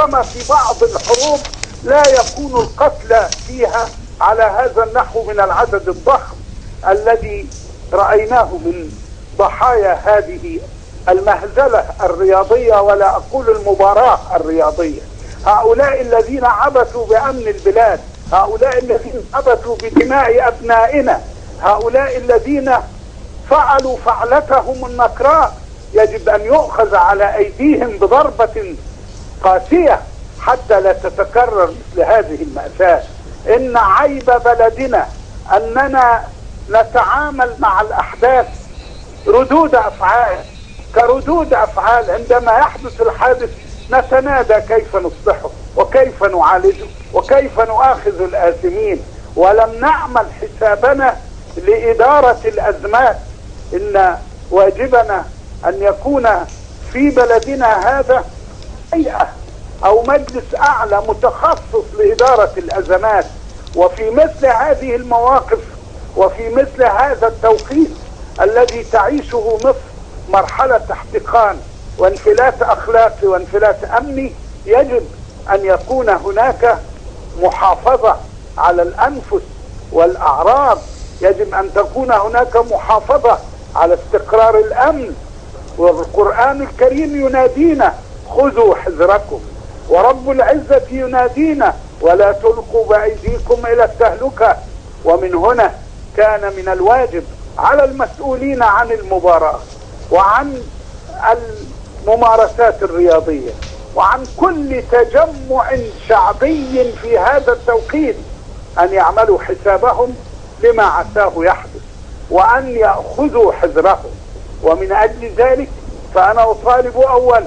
ربما في بعض الحروب لا يكون القتلى فيها على هذا النحو من العدد الضخم الذي رأيناه من ضحايا هذه المهزلة الرياضية، ولا أقول المباراة الرياضية. هؤلاء الذين عبثوا بأمن البلاد، هؤلاء الذين عبثوا بدماء أبنائنا، هؤلاء الذين فعلوا فعلتهم النكراء، يجب أن يؤخذ على أيديهم بضربة قاسية حتى لا تتكرر مثل هذه المأساة. إن عيب بلدنا أننا نتعامل مع الأحداث ردود أفعال، كردود أفعال. عندما يحدث الحادث نتنادى كيف نصلحه وكيف نعالجه وكيف نؤاخذ الآثمين، ولم نعمل حسابنا لإدارة الأزمات. إن واجبنا أن يكون في بلدنا هذا هيئة أو مجلس أعلى متخصص لإدارة الأزمات. وفي مثل هذه المواقف وفي مثل هذا التوقيت الذي تعيشه مصر مرحلة احتقان وانفلات أخلاقي وانفلات أمني، يجب أن يكون هناك محافظة على الأنفس والأعراض، يجب أن تكون هناك محافظة على استقرار الأمن. والقرآن الكريم ينادينا خذوا حذركم، ورب العزة ينادينا ولا تلقوا بأيديكم إلى التهلكة. ومن هنا كان من الواجب على المسؤولين عن المباراة وعن الممارسات الرياضية وعن كل تجمع شعبي في هذا التوقيت أن يعملوا حسابهم لما عساه يحدث وأن يأخذوا حذرهم. ومن أجل ذلك فأنا أطالب أولا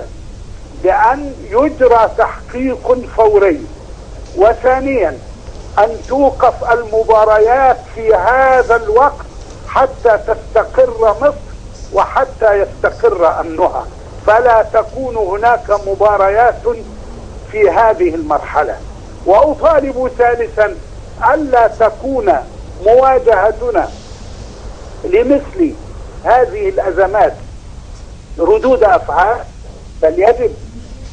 بأن يجرى تحقيق فوري، وثانيا أن توقف المباريات في هذا الوقت حتى تستقر مصر وحتى يستقر أمنها، فلا تكون هناك مباريات في هذه المرحلة. وأطالب ثالثا ألا تكون مواجهتنا لمثل هذه الأزمات ردود أفعال، بل يجب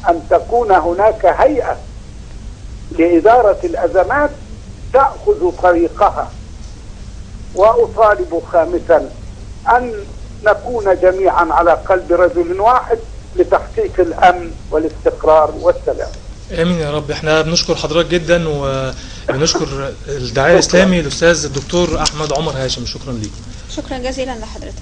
أن تكون هناك هيئة لإدارة الأزمات تأخذ طريقها. وأطالب خامسا أن نكون جميعا على قلب رجل واحد لتحقيق الأمن والاستقرار والسلام. امين يا رب. احنا بنشكر حضرتك جدا وبنشكر الداعية الإسلامي الأستاذ الدكتور أحمد عمر هاشم. شكرا ليك. شكرا جزيلا لحضرتك.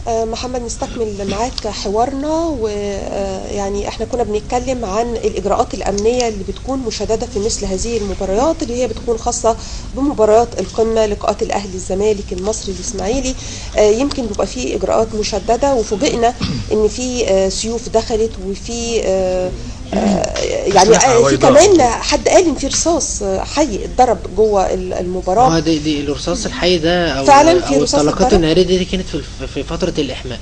محمد، نستكمل معاك حوارنا. ويعني احنا كنا بنتكلم عن الإجراءات الأمنية اللي بتكون مشددة في مثل هذه المباريات، اللي هي بتكون خاصة بمباريات القمة، لقاءات الأهلي الزمالك المصري الإسماعيلي. يمكن بيبقى فيه إجراءات مشددة، وفوجئنا إن في سيوف دخلت، وفي يعني في كمان حد قال ان في رصاص حي اتضرب جوه المباراه. دي الرصاص الحي ده او فعلا في رصاص الطلقات الناريه دي كانت في فتره الاحماء.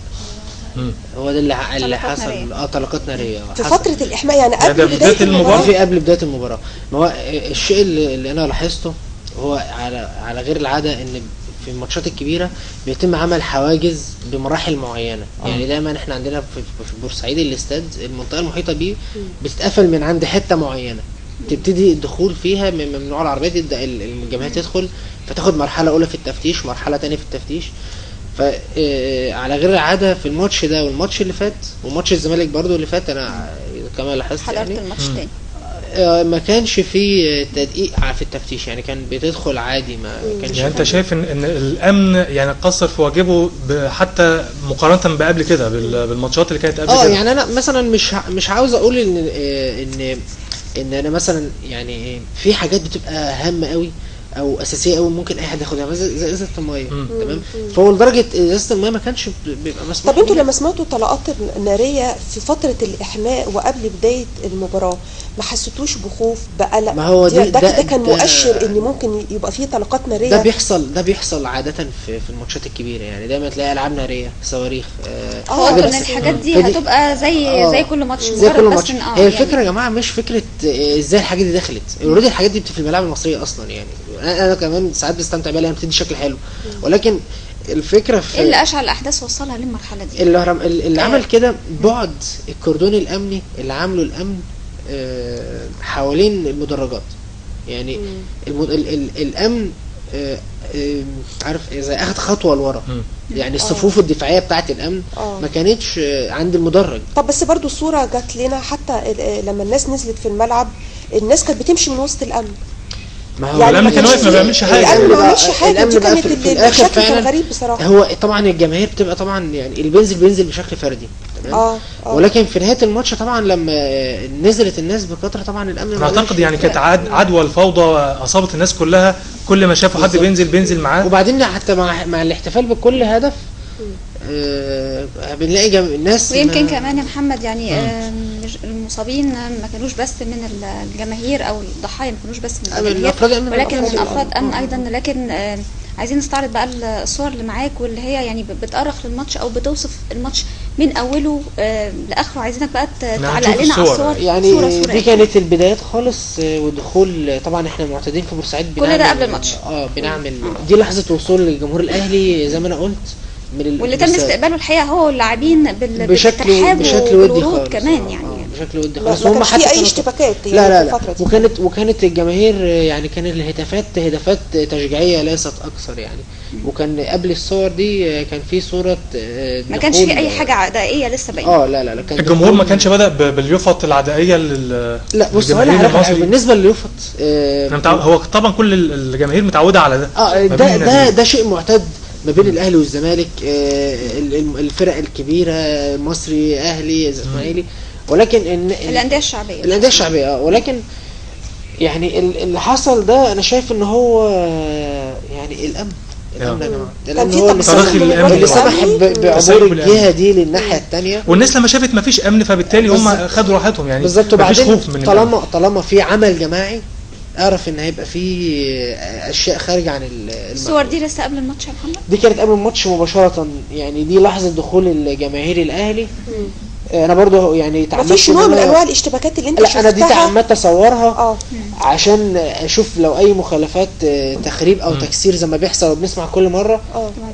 هو ده اللي حصل. طلقات ناريه في فتره الاحماء، يعني قبل بدايه المباراه. قبل بدايه المباراه. ما هو الشيء اللي انا لاحظته هو على غير العاده ان في الماتشات الكبيره بيتم عمل حواجز بمراحل معينه. يعني دايما احنا عندنا في بورسعيد الاستاد المنطقه المحيطه بيه بتتقفل من عند حته معينه، تبتدي الدخول فيها ممنوع العربيات، يبدا الجماهير تدخل، فتاخد مرحله اولى في التفتيش، مرحله ثانيه في التفتيش. فعلى غير العاده في الماتش ده والماتش اللي فات وماتش الزمالك برضو اللي فات، انا كمان لاحظت يعني الماتش تاني ما كانش في تدقيق في التفتيش، يعني كان بتدخل عادي. ما كانش. يعني انت شايف ان الامن يعني قصر في واجبه حتى مقارنه بقبل كده بالماتشات اللي كانت قبل كده؟ يعني انا مثلا مش عاوز اقول ان انا مثلا يعني في حاجات بتبقى هامه قوي او اساسيه قوي ممكن اي حد ياخدها، زي ازازه الميه. تمام. فهو لدرجه ازازه الميه ما كانش بيبقى مسموح. طب انتوا لما سمعتوا طلقات ناريه في فتره الاحماء وقبل بدايه المباراه ما حسيتوش بخوف بقلق؟ ما هو ده كان مؤشر ان ممكن يبقى فيه طلقات ناريه. ده بيحصل عاده في الماتشات الكبيره، يعني دايما تلاقي العاب ناريه، صواريخ. ان الحاجات دي هتبقى زي كل ماتش. زي كل ماتش. هي الفكره يا جماعه مش فكره ازاي الحاجات دي دخلت. اوريدي الحاجات دي في الملاعب المصريه اصلا. يعني انا كمان ساعات بستمتع بيها لانها بتدي شكل حلو، ولكن الفكره في اللي اشعل الاحداث وصلها للمرحله دي اللي عمل كده بعد الكردون الامني اللي عامله الامن حوالين المدرجات. يعني الامن عارف زي اخد خطوه لورا. يعني الصفوف الدفاعيه بتاعه الامن ما كانتش عند المدرج. طب بس برضو الصوره جات لنا حتى لما الناس نزلت في الملعب، الناس كانت بتمشي من وسط الامن. ما هو يعني الامن كان واقف ما بيعملش حاجه. الامن ما بيعملش حاجه، دي كانت الشكل كان غريب بصراحه. هو طبعا الجماهير بتبقى طبعا يعني اللي بينزل بشكل فردي، تمام. ولكن في نهايه الماتش طبعا لما نزلت الناس بكثره طبعا الامن انا اعتقد يعني كانت عدوى الفوضى اصابت الناس كلها، كل ما شافوا حد بينزل معاه. وبعدين حتى مع الاحتفال بكل هدف بنلاقي الناس ويمكن كمان يا محمد يعني المصابين ما كانوش بس من الجماهير او الضحايا، ما كانوش بس من الجماهير ولكن من افراد امن ايضا. لكن عايزين نستعرض بقى الصور اللي معاك واللي هي يعني بتأرخ للماتش او بتوصف الماتش من اوله لاخره. عايزينك بقى تعلق لنا على الصور يعني صورة دي كانت البدايات خالص، ودخول طبعا احنا معتادين في بورسعيد كل ده قبل الماتش. بنعمل دي لحظه وصول للجمهور الاهلي زي ما انا قلت واللي تم استقباله الحقيقه هو واللاعبين بشكل ودي خالص كمان يعني بشكل ودي خالص. هم حتى في اي اشتباكات يعني لا وكانت الجماهير يعني كان الهتافات هتافات تشجيعيه ليست اكثر يعني. وكان قبل الصور دي كان في صوره ما كانش في اي حاجه عدائيه لسه باينه. لا كان الجمهور ما كانش بدأ باليافط العدائيه لا بص بالنسبه لليافط هو طبعا كل الجماهير متعوده على ده ده شيء معتاد ما بين الاهلي والزمالك، الفرق الكبيره مصري اهلي اسماعيلي، ولكن الانديه الشعبيه ولكن يعني اللي حصل ده انا شايف ان هو يعني الامن يا جماعه هو اللي سمح بعبور الجهه دي للناحيه الثانيه. والناس لما شافت ما فيش امن فبالتالي هم خدوا راحتهم يعني. بالظبط. وبعدين خوف من طالما في عمل جماعي اعرف ان هيبقى في اشياء خارجه عن الصور دي لسه قبل الماتش يا محمد؟ دي كانت قبل الماتش مباشره يعني. دي لحظه دخول الجماهير الاهلي. انا برضو يعني تعمدت مفيش نوع من انواع الاشتباكات اللي انت شفتها؟ انا دي تعمدت اصورها عشان اشوف لو اي مخالفات تخريب او تكسير زي ما بيحصل وبنسمع كل مره.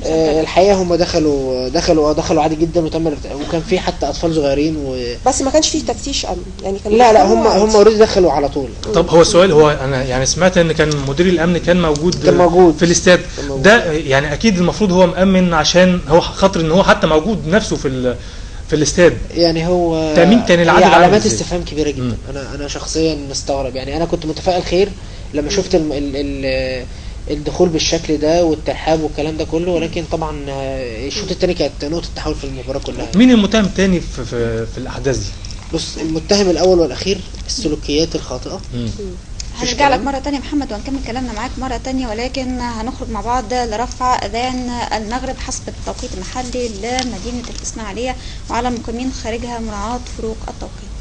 الحقيقه هم دخلوا عادي جدا وكان في حتى اطفال صغيرين بس ما كانش فيه تفتيش امن يعني. كان لا هم اوريدي دخلوا على طول. طب هو السؤال هو انا يعني سمعت ان كان مدير الامن كان موجود في الاستاد ده، يعني اكيد المفروض هو مأمن عشان هو خاطر ان هو حتى موجود نفسه في الاستاد. يعني هو تأمين كان العدد علامات استفهام كبيره جدا. انا شخصيا مستغرب يعني. انا كنت متفائل خير لما شفت الدخول بالشكل ده والترحاب والكلام ده كله، ولكن طبعا الشوط الثاني كانت نقطه تحول في المباراه كلها. مين المتهم الثاني في الاحداث دي؟ بص المتهم الاول والاخير السلوكيات الخاطئه. هرجع لك مرة تانية محمد وهنكمل كلامنا معاك مرة تانية، ولكن هنخرج مع بعض لرفع أذان المغرب حسب التوقيت المحلي لمدينة الإسماعيلية وعلى المقيمين خارجها مراعاة فروق التوقيت.